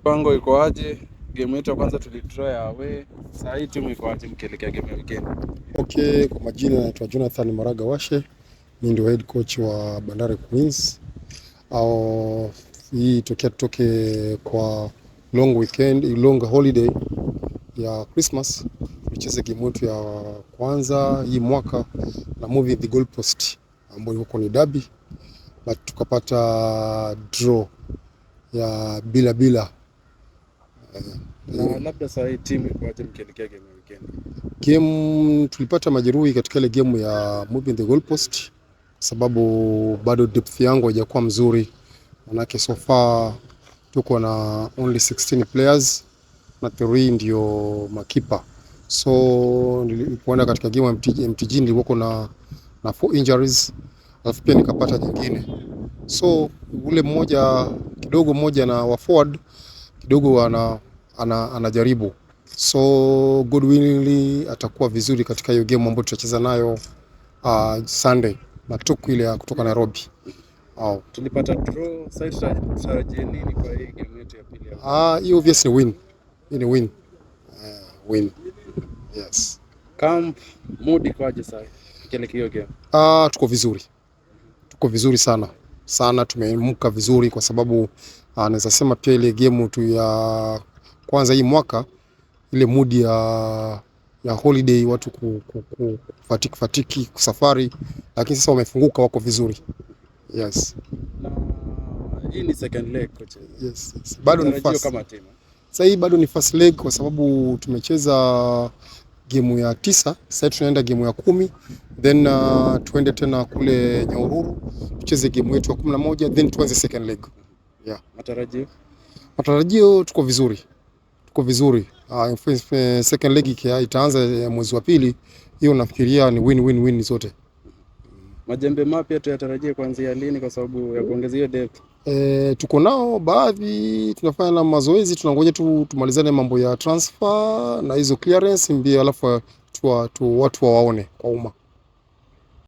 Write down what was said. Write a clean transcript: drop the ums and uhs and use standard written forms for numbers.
Mipango iko aje? Game yetu ya kwanza tulidraw ya away. Sasa hii timu iko aje mkielekea game ya weekend? Okay, kwa majina naitwa Jonathan Maraga Washe. Mimi ndio head coach wa Bandari Queens. Hii tutoke kwa long holiday ya Christmas. Tucheze game yetu ya kwanza hii mwaka na Moving the Goalpost ambayo huko ni derby. But tukapata draw ya bila. Na labda sasa hii timu iko aje mkielekea game ya weekend? Game tulipata majeruhi katika ile game ya Moving the Goalpost sababu bado depth yangu haijakuwa mzuri, manake so far tuko na only 16 players na 3 ndio makipa. So nilipoenda katika game ya MTG nilikuwa na 4 injuries, alafu pia nikapata nyingine. So ule mmoja na wa forward kidogo anajaribu. So Godwin atakuwa vizuri katika hiyo game ambayo tutacheza nayo Sunday na tuku ile kutoka Nairobi. Tulipata draw, sasa tutarajie nini kwa hii game yetu ya pili? Hiyo obviously win. Ni win. Win. Yes. Camp mood iko aje sasa kielekea hiyo game? Tuko vizuri. Tuko vizuri sana, tumeamka vizuri kwa sababu naweza sema pia ile game tu ya kwanza hii mwaka ile mood ya holiday watu kufatiki kusafari, lakini sasa wamefunguka, wako vizuri. Yes. Na hii ni second leg coach. Yes. Bado ni first kama timu. Sasa hii bado ni first leg kwa sababu tumecheza game ya 9, sasa tunaenda game ya 10, then tuende tena kule Nyahururu tucheze game yetu ya 11, then tuanze second leg. Yeah. Matarajio tuko vizuri. Second leg itaanza mwezi wa pili, hiyo nafikiria ni win zote. Majembe mapya tuyatarajie kuanzia lini kwa sababu ya kuongeza hiyo depth? Tuko nao baadhi, tunafanya na mazoezi, tunangoja tumalizane mambo ya transfer na hizo clearance mbia, alafu watu waone kwa umma.